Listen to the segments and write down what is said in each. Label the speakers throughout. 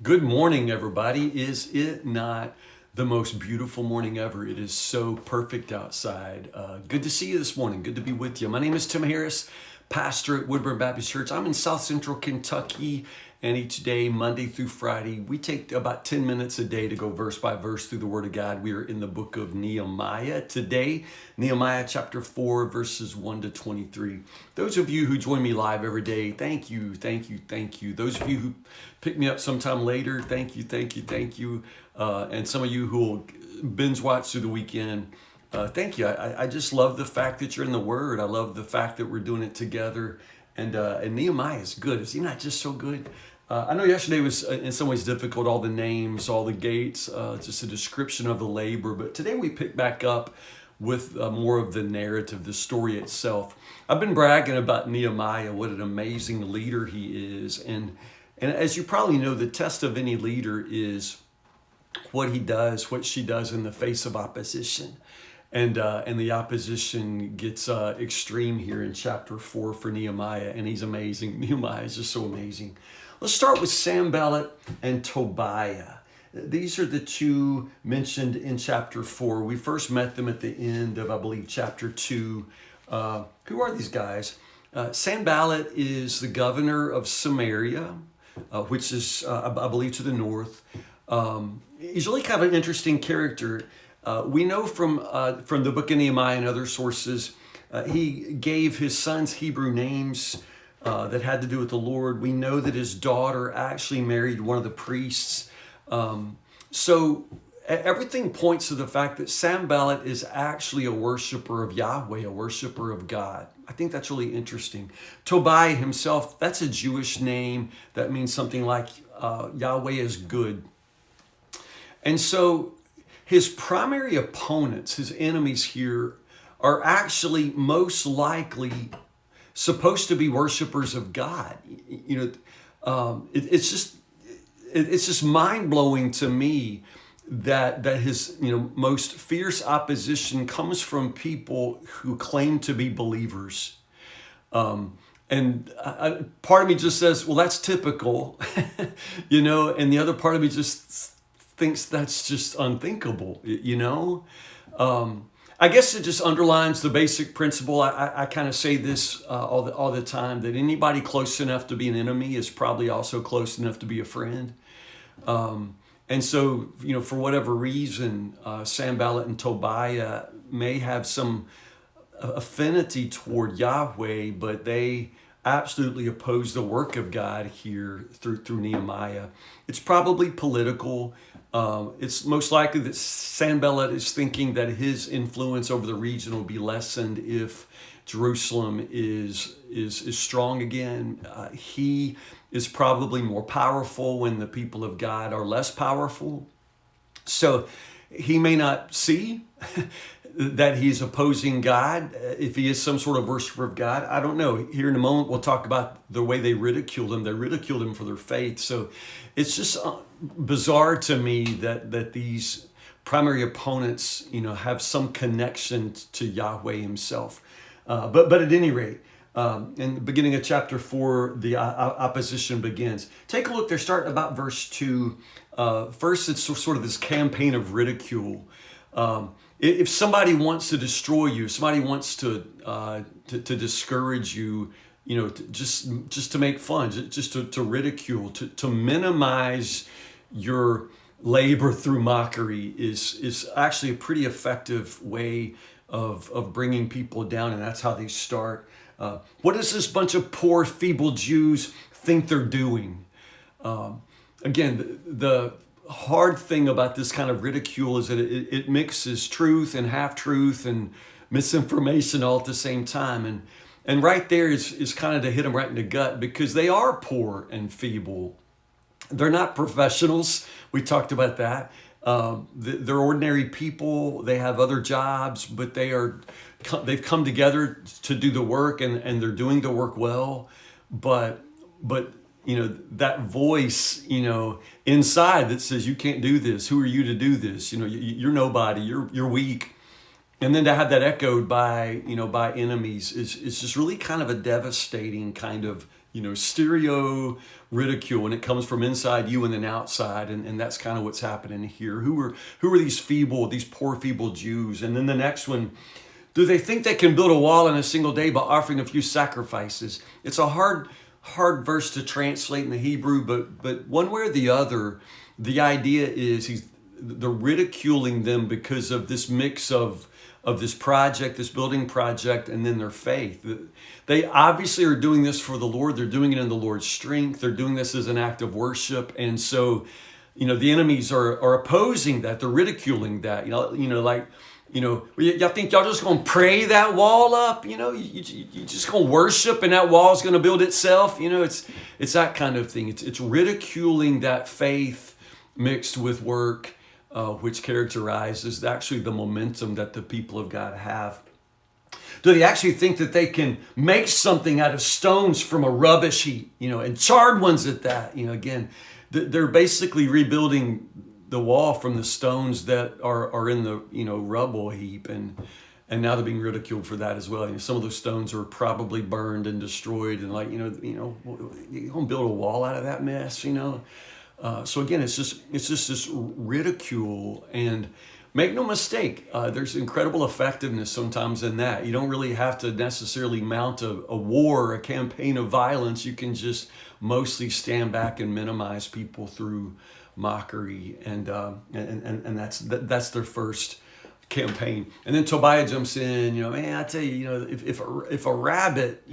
Speaker 1: Good morning, everybody. Is it not the most beautiful morning ever? It is so perfect outside. Good to see you this morning. Good to be with you. My name is Tim Harris, pastor at Woodburn Baptist Church. I'm in South Central Kentucky, and each day, Monday through Friday, we take about 10 minutes a day to go verse by verse through the Word of God. We are in the book of Nehemiah today, Nehemiah chapter 4, verses 1 to 23. Those of you who join me live every day, thank you, thank you, thank you. Those of you who pick me up sometime later, thank you, thank you, thank you. And some of you who will binge watch through the weekend, thank you. I just love the fact that you're in the Word. I love the fact that we're doing it together. And Nehemiah is good. Is he not just so good? I know yesterday was in some ways difficult, all the names, all the gates, just a description of the labor. But today we pick back up with more of the narrative, the story itself. I've been bragging about Nehemiah, what an amazing leader he is. And as you probably know, the test of any leader is what he does, what she does in the face of opposition. And the opposition gets extreme here in chapter 4 for Nehemiah, and he's amazing. Nehemiah is just so amazing. Let's start with Sanballat and Tobiah. These are the two mentioned in chapter 4. We first met them at the end of, I believe, chapter 2. Who are these guys? Sanballat is the governor of Samaria, which is, I believe, to the north. He's really kind of an interesting character. We know from the book of Nehemiah and other sources, he gave his sons Hebrew names that had to do with the Lord. We know that his daughter actually married one of the priests. So everything points to the fact that Sanballat is actually a worshiper of Yahweh, a worshiper of God. I think that's really interesting. Tobiah himself, that's a Jewish name that means something like Yahweh is good. And so his primary opponents, his enemies here, are actually most likely supposed to be worshipers of God. It's just mind-blowing to me that his most fierce opposition comes from people who claim to be believers. And part of me just says, well, that's typical, and the other part of me just thinks that's just unthinkable, I guess it just underlines the basic principle. I kind of say this all the time, that anybody close enough to be an enemy is probably also close enough to be a friend. And so, for whatever reason, Sanballat and Tobiah may have some affinity toward Yahweh, but they absolutely oppose the work of God here through Nehemiah. It's probably political. It's most likely that Sanballat is thinking that his influence over the region will be lessened if Jerusalem is strong again. He is probably more powerful when the people of God are less powerful. So he may not see that he's opposing God, if he is some sort of worshiper of God. I don't know. Here in a moment, we'll talk about the way they ridiculed him. They ridiculed him for their faith. So it's just bizarre to me that these primary opponents, have some connection to Yahweh himself. But at any rate, in the beginning of chapter 4, the opposition begins. Take a look. They're starting about verse 2. First, it's sort of this campaign of ridicule. If somebody wants to destroy you, somebody wants to discourage you, just to make fun, just to ridicule, to minimize your labor through mockery is actually a pretty effective way of bringing people down, and that's how they start. What does this bunch of poor, feeble Jews think they're doing? Again, the hard thing about this kind of ridicule is that it mixes truth and half-truth and misinformation all at the same time. And right there is kind of to hit them right in the gut, because they are poor and feeble. They're not professionals. We talked about that. They're ordinary people. They have other jobs, but they've come together to do the work, and they're doing the work well. But that voice, inside that says, you can't do this. Who are you to do this? You're nobody. You're weak. And then to have that echoed by enemies is just really kind of a devastating kind of stereo ridicule, and it comes from inside you and then outside, and that's kind of what's happening here. Who are these poor, feeble Jews? And then the next one, do they think they can build a wall in a single day by offering a few sacrifices? It's a hard verse to translate in the Hebrew, but one way or the other, the idea is they're ridiculing them because of this mix of this project, this building project, and then their faith. They obviously are doing this for the Lord. They're doing it in the Lord's strength. They're doing this as an act of worship. And so, the enemies are opposing that. They're ridiculing that. Y'all think y'all just gonna pray that wall up? You just gonna worship and that wall's gonna build itself? It's that kind of thing. It's ridiculing that faith mixed with work, which characterizes actually the momentum that the people of God have. Do they actually think that they can make something out of stones from a rubbish heap, and charred ones at that? Again, they're basically rebuilding the wall from the stones that are in the rubble heap, and now they're being ridiculed for that as well. Some of those stones are probably burned and destroyed, and you gonna build a wall out of that mess, So again, it's just this ridicule, and make no mistake, there's incredible effectiveness sometimes in that. You don't really have to necessarily mount a war, a campaign of violence. You can just mostly stand back and minimize people through mockery, and that's their first campaign. And then Tobiah jumps in. Man, I tell you, if a rabbit,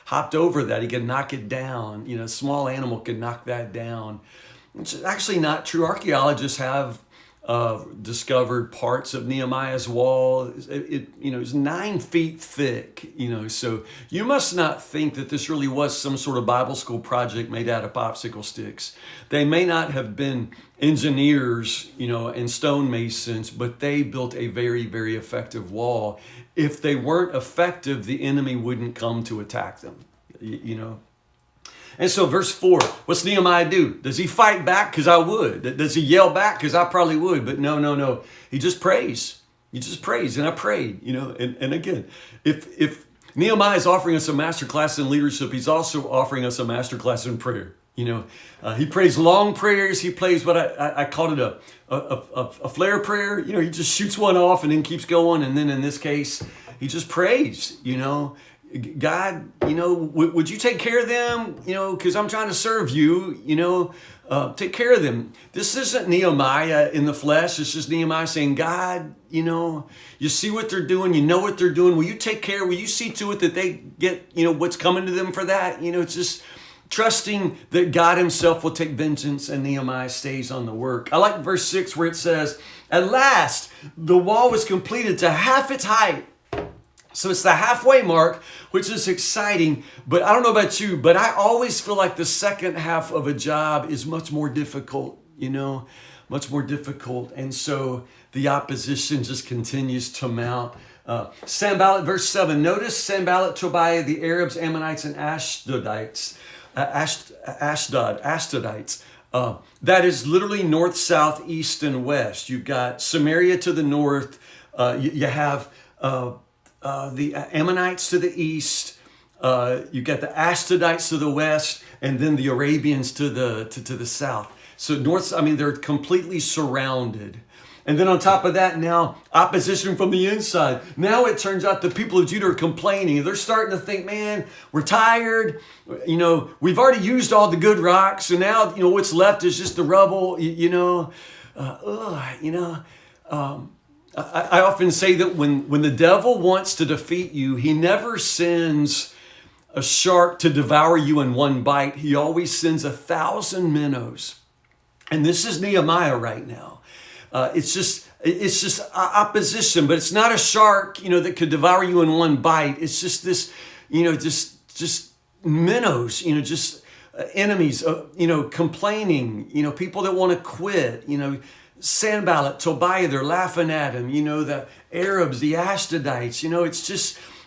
Speaker 1: hopped over that, he could knock it down. A small animal could knock that down. It's actually not true. Archaeologists have discovered parts of Nehemiah's wall. It's 9 feet thick. So you must not think that this really was some sort of Bible school project made out of popsicle sticks. They may not have been engineers, and stonemasons, but they built a very, very effective wall. If they weren't effective, the enemy wouldn't come to attack them. And so verse 4, what's Nehemiah do? Does he fight back? Because I would. Does he yell back? Because I probably would. But no. He just prays. And I prayed, And again, if Nehemiah is offering us a masterclass in leadership, he's also offering us a masterclass in prayer. He prays long prayers. He prays what I called it a flare prayer. He just shoots one off and then keeps going. And then in this case, he just prays, God, would you take care of them? Because I'm trying to serve you, take care of them. This isn't Nehemiah in the flesh. It's just Nehemiah saying, God, you see what they're doing. You know what they're doing. Will you take care? Will you see to it that they get, what's coming to them for that? It's just trusting that God himself will take vengeance, and Nehemiah stays on the work. I like verse 6 where it says, at last, the wall was completed to half its height. So it's the halfway mark, which is exciting. But I don't know about you, but I always feel like the second half of a job is much more difficult, much more difficult. And so the opposition just continues to mount. Sanballat, verse 7. Notice Sanballat, Tobiah, the Arabs, Ammonites, and Ashdodites. Ashdodites. That is literally north, south, east, and west. You've got Samaria to the north. You have the Ammonites to the east, you got the Ashdodites to the west, and then the Arabians to the south. So they're completely surrounded. And then on top of that, now opposition from the inside. Now it turns out the people of Judah are complaining. They're starting to think, man, we're tired. We've already used all the good rocks, so now what's left is just the rubble. I often say that when the devil wants to defeat you, he never sends a shark to devour you in one bite. He always sends 1,000 minnows. And this is Nehemiah right now. It's just opposition, but it's not a shark, that could devour you in one bite. It's just this, just minnows, just enemies, complaining, people that want to quit, Sanballat, Tobiah, they're laughing at him. The Arabs, the Ashdodites.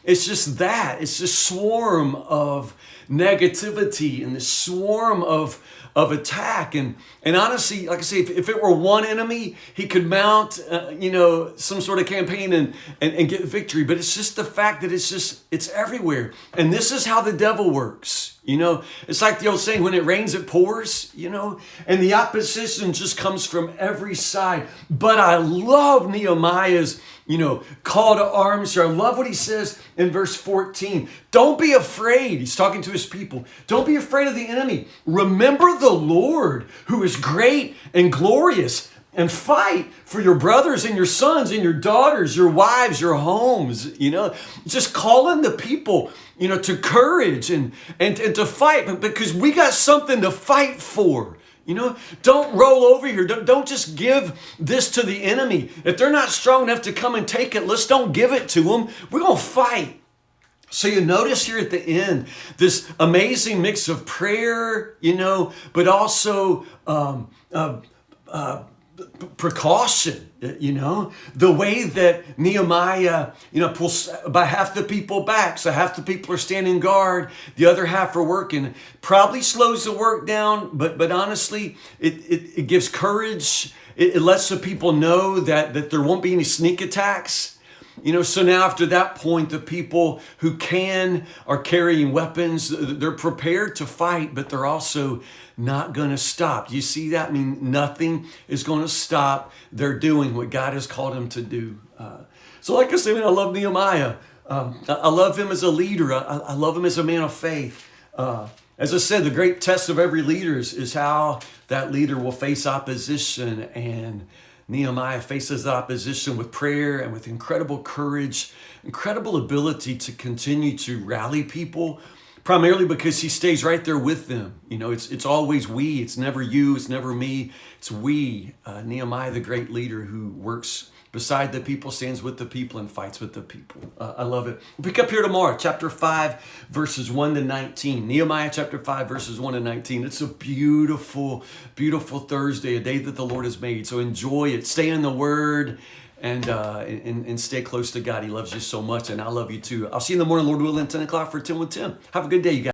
Speaker 1: It's just that. It's this swarm of negativity and this swarm of attack. And honestly, like I say, if it were one enemy, he could mount, some sort of campaign and get victory. But it's just the fact that it's everywhere. And this is how the devil works. It's like the old saying, when it rains, it pours, and the opposition just comes from every side. But I love Nehemiah's, call to arms here. I love what he says in verse 14. Don't be afraid. He's talking to his people. Don't be afraid of the enemy. Remember the Lord, who is great and glorious, and fight for your brothers and your sons and your daughters, your wives, your homes. Just calling the people, to courage and to fight, because we got something to fight for. Don't roll over here. Don't just give this to the enemy. If they're not strong enough to come and take it, let's don't give it to them. We're going to fight. So you notice here at the end, this amazing mix of prayer, but also precaution, the way that Nehemiah, pulls by half the people back. So half the people are standing guard, the other half are working. Probably slows the work down, but honestly, it gives courage. It lets the people know that there won't be any sneak attacks. So now after that point, the people who are carrying weapons. They're prepared to fight, but they're also not going to stop. You see that? I mean, nothing is going to stop. They're doing what God has called them to do. So like I said, I love Nehemiah. I love him as a leader. I love him as a man of faith. As I said, the great test of every leader is how that leader will face opposition. And Nehemiah faces opposition with prayer and with incredible courage, incredible ability to continue to rally people, primarily because he stays right there with them. It's always we. It's never you. It's never me. It's we. Nehemiah, the great leader who works beside the people, stands with the people, and fights with the people. I love it. We'll pick up here tomorrow, chapter 5, verses 1 to 19. Nehemiah chapter 5, verses 1 to 19. It's a beautiful, beautiful Thursday, a day that the Lord has made. So enjoy it. Stay in the Word and stay close to God. He loves you so much, and I love you too. I'll see you in the morning, Lord willing, 10 o'clock for 10 with Tim. Have a good day, you guys.